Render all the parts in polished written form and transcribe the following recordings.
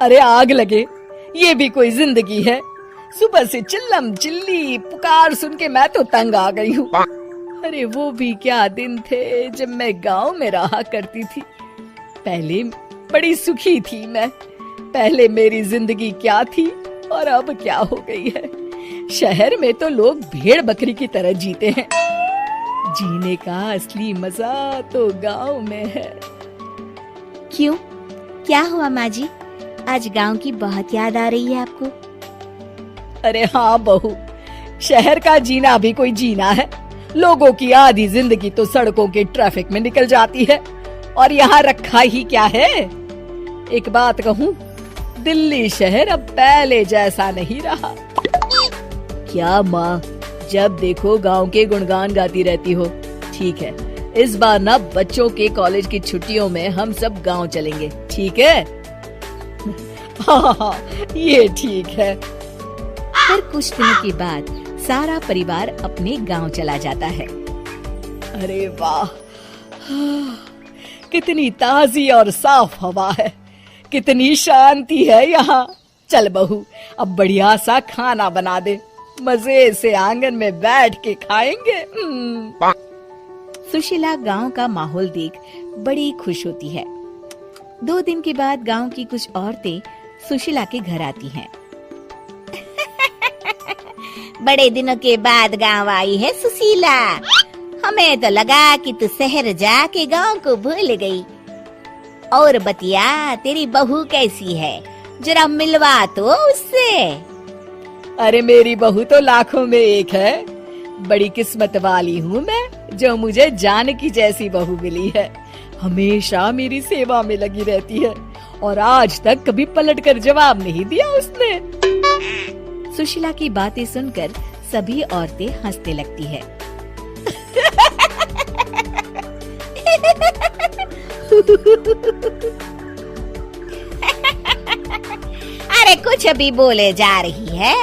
अरे आग लगे, ये भी कोई जिंदगी है। सुबह से चिल्लम चिल्ली पुकार सुन के मैं तो तंग आ गई हूँ। अरे वो भी क्या दिन थे जब मैं गांव में रहा करती थी। पहले बड़ी सुखी थी मैं। पहले मेरी जिंदगी क्या थी और अब क्या हो गई है। शहर में तो लोग भेड़ बकरी की तरह जीते हैं। जीने का असली मजा तो गांव में है। क्यों, क्या हुआ माँ जी? आज गांव की बहुत याद आ रही है आपको? अरे हाँ बहू, शहर का जीना भी कोई जीना है। लोगों की आधी जिंदगी तो सड़कों के ट्रैफिक में निकल जाती है और यहाँ रखा ही क्या है। एक बात कहूँ, दिल्ली शहर अब पहले जैसा नहीं रहा। क्या माँ, जब देखो गांव के गुणगान गाती रहती हो। ठीक है, इस बार ना बच्चों के कॉलेज की छुट्टियों में हम सब गांव चलेंगे, ठीक है? हाँ, ये ठीक है। फिर कुछ दिनों के बाद सारा परिवार अपने गांव चला जाता है। अरे वाह, कितनी ताजी और साफ हवा है, कितनी शांति है यहाँ। चल बहू, अब बढ़िया सा खाना बना दे, मजे से आंगन में बैठ के खाएंगे। सुशीला गांव का माहौल देख बड़ी खुश होती है। 2 दिन के बाद गांव की कुछ औरतें सुशीला के घर आती हैं। बड़े दिनों के बाद गांव आई है सुशीला। हमें तो लगा कि तू शहर जाके गांव को भूल गई। और बतिया, तेरी बहू कैसी है? जरा मिलवा तो उससे। अरे मेरी बहू तो लाखों में एक है। बड़ी किस्मत वाली हूँ मैं जो मुझे जानकी जैसी बहू मिली है। हमेशा मेरी सेवा में लगी रहती है और आज तक कभी पलटकर जवाब नहीं दिया उसने। सुशीला की बातें सुनकर सभी औरतें हंसने लगती है। अरे कुछ भी बोले जा रही है।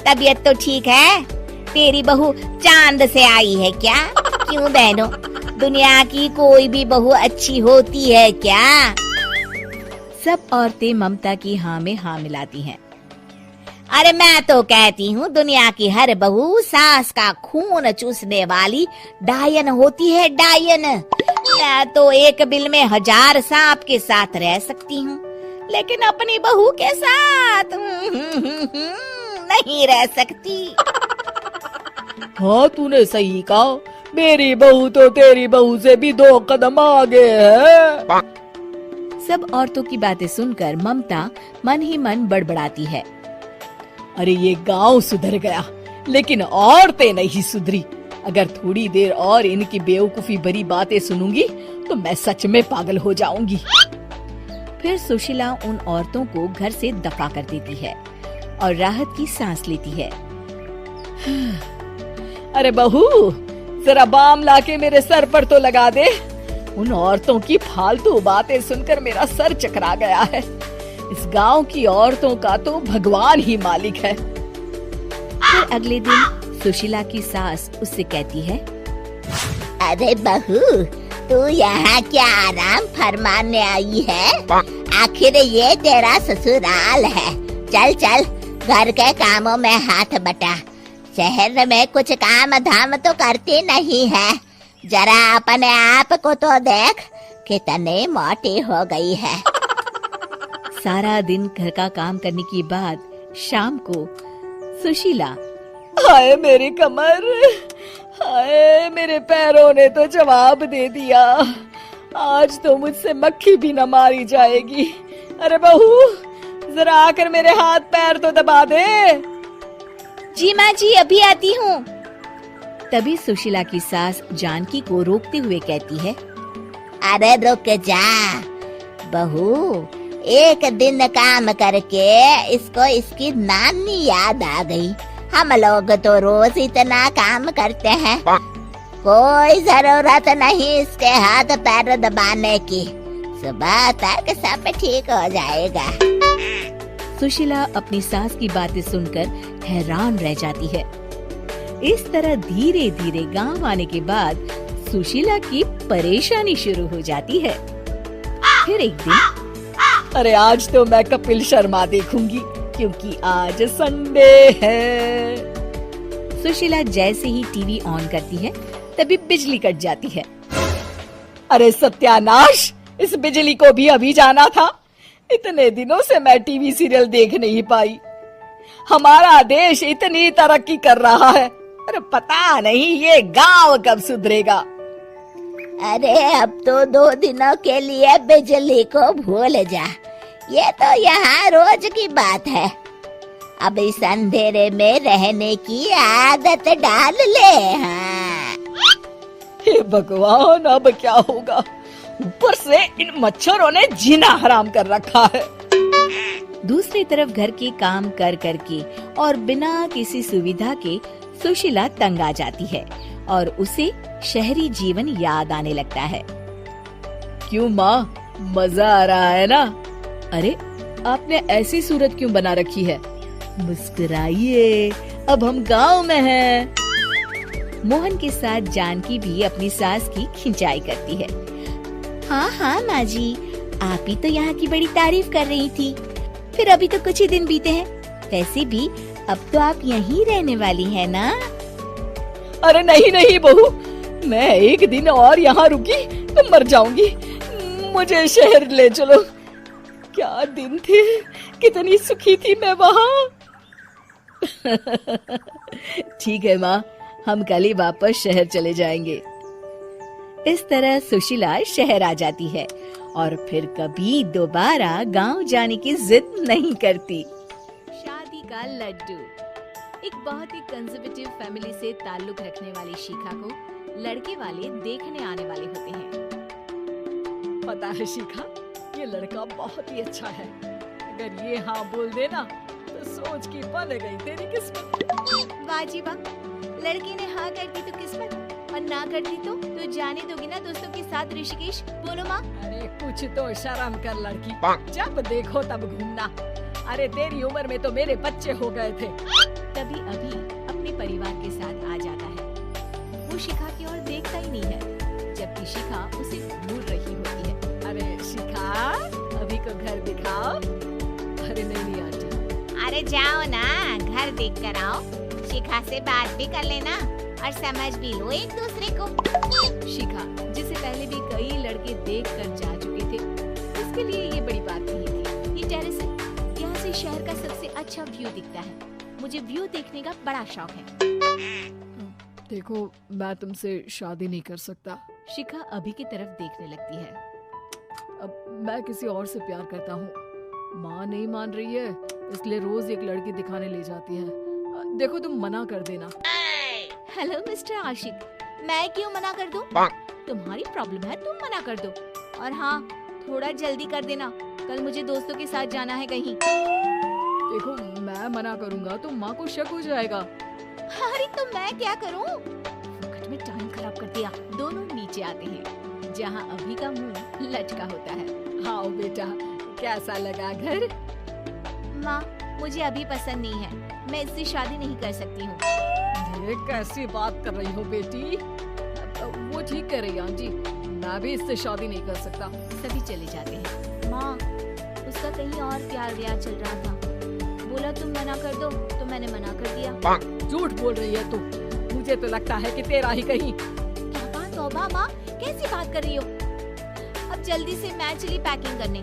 तबीयत तो ठीक है? तेरी बहू चांद से आई है क्या? क्यों बहनों, दुनिया की कोई भी बहू अच्छी होती है क्या? सब औरतें ममता की हाँ में हाँ मिलाती हैं। अरे मैं तो कहती हूँ दुनिया की हर बहू सास का खून चूसने वाली डायन होती है, डायन। मैं तो एक बिल में 1000 सांप के साथ रह सकती हूँ, लेकिन अपनी बहू के साथ नहीं रह सकती। हाँ, तूने सही कहा। मेरी बहू तो तेरी बहू से भी 2 कदम आगे है। सब औरतों की बातें सुनकर ममता मन ही मन बड़बड़ाती है। अरे ये गांव सुधर गया, लेकिन औरतें नहीं सुधरी। अगर थोड़ी देर और इनकी बेवकूफी भरी बातें सुनूंगी तो मैं सच में पागल हो जाऊंगी। फिर सुशीला उन औरतों को घर से दफा कर देती है और राहत की सांस लेती है। अरे बहू, जरा बाम लाके मेरे सर पर तो लगा दे। उन औरतों की फालतू बातें सुनकर मेरा सर चकरा गया है। इस गांव की औरतों का तो भगवान ही मालिक है। फिर अगले दिन सुशीला की सास उससे कहती है, अरे बहू, तू यहाँ क्या आराम फरमाने आई है? आखिर ये तेरा ससुराल है। चल चल, घर के कामों में हाथ बटा। शहर में कुछ काम धाम तो करती नहीं है। जरा अपने आप को तो देख, कितनी मोटी हो गई है। सारा दिन घर का काम करने के बाद शाम को सुशीला, हाय मेरी कमर, हाय मेरे पैरों ने तो जवाब दे दिया। आज तो मुझसे मक्खी भी न मारी जाएगी। अरे बहू, जरा आकर मेरे हाथ पैर तो दबा दे। जी माँ जी, अभी आती हूँ। तभी सुशीला की सास जानकी को रोकते हुए कहती है, अरे रुक जा बहू, एक दिन काम करके इसको इसकी नानी याद आ गई। हम लोग तो रोज इतना काम करते हैं, कोई जरूरत नहीं इसके हाथ पैर दबाने की। सुबह तक सब ठीक हो जाएगा। सुशीला अपनी सास की बातें सुनकर हैरान रह जाती है। इस तरह धीरे धीरे गांव आने के बाद सुशीला की परेशानी शुरू हो जाती है। फिर एक दिन अरे आज तो मैं कपिल शर्मा देखूंगी क्योंकि आज संडे है। सुशीला जैसे ही टीवी ऑन करती है तभी बिजली कट जाती है। अरे सत्यानाश, इस बिजली को भी अभी जाना था। इतने दिनों से मैं टीवी सीरियल देख नहीं पाई। हमारा देश इतनी तरक्की कर रहा है, अरे पता नहीं ये गांव कब सुधरेगा। अरे अब तो 2 दिनों के लिए बिजली को भूल जा, ये तो यहाँ रोज की बात है। अब इस अंधेरे में रहने की आदत डाल ले। हाँ। हे भगवान, अब क्या होगा? ऊपर से इन मच्छरों ने जीना हराम कर रखा है। दूसरी तरफ घर के काम कर करके और बिना किसी सुविधा के सुशीला तंग आ जाती है और उसे शहरी जीवन याद आने लगता है। क्यों माँ, मजा आ रहा है ना? अरे आपने ऐसी सूरत क्यों बना रखी है? मुस्कुराइए, अब हम गांव में हैं। मोहन के साथ जानकी भी अपनी सास की खिंचाई करती है। हाँ हाँ माँ जी, आप ही तो यहाँ की बड़ी तारीफ कर रही थी। फिर अभी तो कुछ ही दिन बीते हैं, वैसे भी अब तो आप यहीं रहने वाली है ना? अरे नहीं नहीं बहू, मैं एक दिन और यहाँ रुकी तो मर जाऊंगी। मुझे शहर ले चलो। क्या दिन थे, कितनी सुखी थी मैं वहाँ। ठीक है माँ, हम कल ही वापस शहर चले जाएंगे। इस तरह सुशीला शहर आ जाती है और फिर कभी दोबारा गांव जाने की जिद नहीं करती। शादी का लड्डू। एक बहुत ही कंजर्वेटिव फैमिली से ताल्लुक रखने वाली शिखा को लड़के वाले देखने आने वाले होते हैं। पता है शिखा, ये लड़का बहुत ही अच्छा है। अगर ये हाँ बोल देना तो सोच की बन गई तेरी किस्मत। वाह जी वाह, लड़की ने हाँ कर दी तो किस्मत, और ना कर दी तो जाने दोगी ना दोस्तों के साथ ऋषिकेश? बोलो माँ। अरे कुछ तो शर्म कर लड़की, जब देखो तब घूमना। अरे तेरी उम्र में तो मेरे बच्चे हो गए थे। तभी अभी अपने परिवार के साथ आ जाता है। वो शिखा की ओर देखता ही नहीं है, जबकि शिखा उसे घूर रही होती है। अरे शिखा, अभी को घर दिखाओ। अरे नहीं आंटी। अरे जाओ ना, घर देख कर आओ। शिखा से बात भी कर लेना और समझ भी लो एक दूसरे को। शिखा, जिसे पहले भी कई लड़के देख कर जा चुके थे, उसके लिए ये बड़ी बात नहीं थी। ये टेरेस है, यहाँ से शहर का सबसे अच्छा व्यू दिखता है। मुझे व्यू देखने का बड़ा शौक है। देखो, मैं तुमसे शादी नहीं कर सकता। शिखा अभी की तरफ देखने लगती है। अब मैं किसी और से प्यार करता हूँ। माँ नहीं मान रही है, इसलिए रोज एक लड़की दिखाने ले जाती है। देखो तुम मना कर देना। हेलो मिस्टर आशिक, मैं क्यों मना कर दूं? तुम्हारी प्रॉब्लम है, तुम मना कर दो। और हाँ, थोड़ा जल्दी कर देना, कल मुझे दोस्तों के साथ जाना है कहीं। देखो मैं मना करूंगा तो माँ को शक हो जाएगा। अरे तो मैं क्या करूं? वक्त में टाइम खराब कर दिया। दोनों नीचे आते हैं, जहाँ अभी का मुंह लटका होता है। हाँ बेटा, कैसा लगा घर? माँ, मुझे अभी पसंद नहीं है, मैं इससे शादी नहीं कर सकती हूँ। ये कैसी बात कर रही हो बेटी? वो ठीक कह रही आंटी, मैं भी इससे शादी नहीं कर सकता। सभी चले जाते हैं। माँ, उसका कहीं और प्यार व्यार चल रहा था, बोला तुम मना कर दो तो मैंने मना कर दिया। झूठ बोल रही है तू। मुझे तो लगता है कि तेरा ही कहीं। तौबा तौबा माँ, कैसी बात कर रही हो? अब जल्दी से मैं चली पैकिंग करने।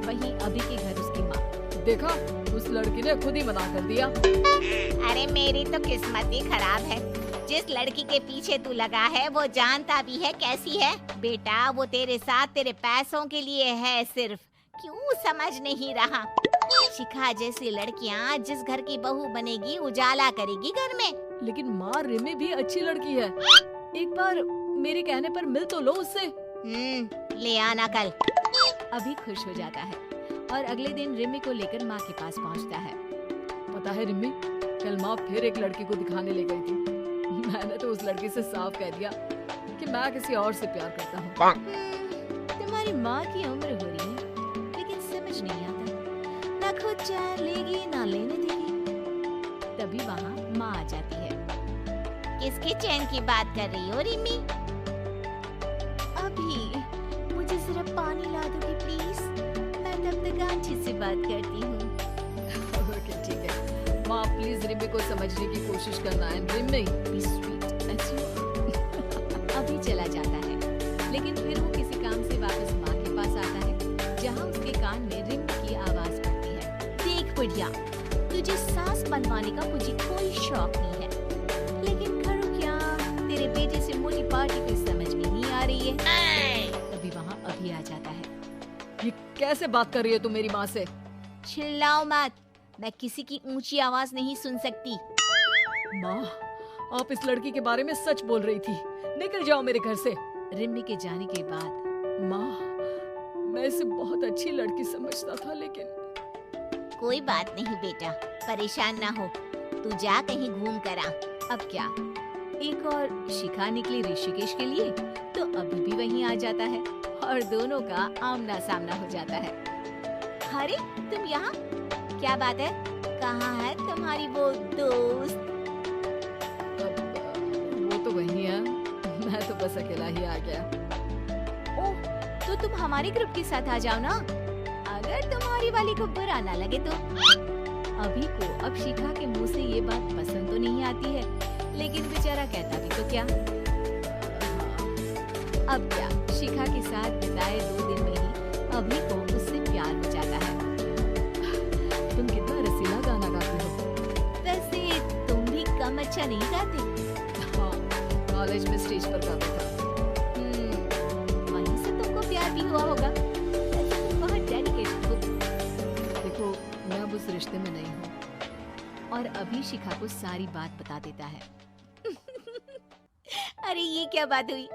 वहीं अभी के घर उसकी माँ। देखा, उस लड़की ने खुद ही मना कर दिया। अरे मेरी तो किस्मत ही खराब है। जिस लड़की के पीछे तू लगा है वो जानता भी है कैसी है। बेटा वो तेरे साथ तेरे पैसों के लिए है सिर्फ, क्यों समझ नहीं रहा? शिखा जैसी लड़कियाँ जिस घर की बहू बनेगी उजाला करेगी घर में। लेकिन माँ, रिमी भी अच्छी लड़की है, एक बार मेरे कहने पर मिल तो लो उससे। ले आना कल। अभी खुश हो जाता है और अगले दिन रिमी को लेकर माँ के पास पहुँचता है। पता है रिमी, कल माँ फिर एक लड़की को दिखाने ले गई थी। मैंने तो उस लड़की से साफ कह दिया कि मैं किसी और से प्यार करता हूँ। तुम्हारी माँ की उम्र हो रही है, लेकिन समझ नहीं आता, ना खुद चैन लेगी ना लेने देगी। तभी वहाँ माँ आ जाती है। किसके चैन की बात कर रही हो रिमी? अभी मुझे सिर्फ पानी ला दोगी प्लीज, मैं तब तक बात करती हूँ। ओके ठीक है माँ, प्लीज रिम्मी को समझने की कोशिश करना है। Rimmi be sweet as you are. अभी चला जाता है, लेकिन फिर वो किसी काम से वापस माँ के पास आता है, जहाँ उसके कान में रिम्मी की आवाज पड़ती है। देख बुढ़िया, तुझे सास बनवाने का मुझे कोई शौक नहीं है, लेकिन करूँ क्या, तेरे बेटे से मोटी पार्टी कोई समझ में नहीं आ रही है। तभी वहाँ अभी आ जाता है। ये कैसे बात कर रही है तू मेरी माँ से? चिल्लाओ मत, मैं किसी की ऊंची आवाज नहीं सुन सकती। माँ, आप इस लड़की के बारे में सच बोल रही थी। निकल जाओ मेरे घर से। रिम्मी के जाने के बाद माँ, मैं इसे बहुत अच्छी लड़की समझता था, लेकिन कोई बात नहीं बेटा, परेशान ना हो, तू जा कहीं घूम कर आ। अब क्या, एक और शिखा निकली ऋषिकेश के लिए, तो अभी भी वहीं आ जाता है और दोनों का आमना सामना हो जाता है। अरे तुम यहाँ, क्या बात है, कहाँ है तुम्हारी वो दोस्त? वो तो वही है, मैं तो बस अकेला ही आ गया। ओह, तो तुम हमारे ग्रुप के साथ आ जाओ ना, अगर तुम्हारी वाली को बुरा ना लगे तो। अभी को अब शिखा के मुंह से ये बात पसंद तो नहीं आती है, लेकिन बेचारा कहता भी तो क्या। अब क्या, शिखा के साथ बिताए 2 दिन में ही अभी को उससे प्यार हो जाता है। तुम कितना रसीला गाना गाती हो। वैसे तुम भी कम अच्छा नहीं गाते। हाँ, कॉलेज में स्टेज पर गाता था। वहीं से तुमको प्यार भी हुआ होगा। वैसे तुम बहुत डेडिकेटेड हो। देखो, मैं अब उस रिश्ते में नहीं हूँ। और अभी शिखा को सारी बात बता देता है। अरे ये क्या बात हुई,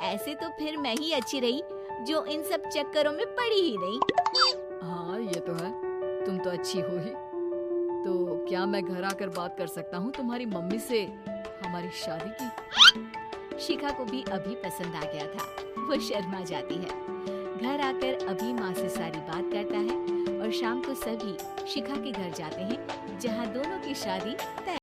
ऐसे तो फिर मैं ही अच्छी रही जो इन सब चक्करों में पड़ी ही नहीं। हाँ ये तो है, तुम तो अच्छी हो ही। तो क्या मैं घर आकर बात कर सकता हूँ तुम्हारी मम्मी से हमारी शादी की? शिखा को भी अभी पसंद आ गया था, वो शर्मा जाती है। घर आकर अभी माँ से सारी बात करता है और शाम को सभी शिखा के घर जाते हैं, जहाँ दोनों की शादी तय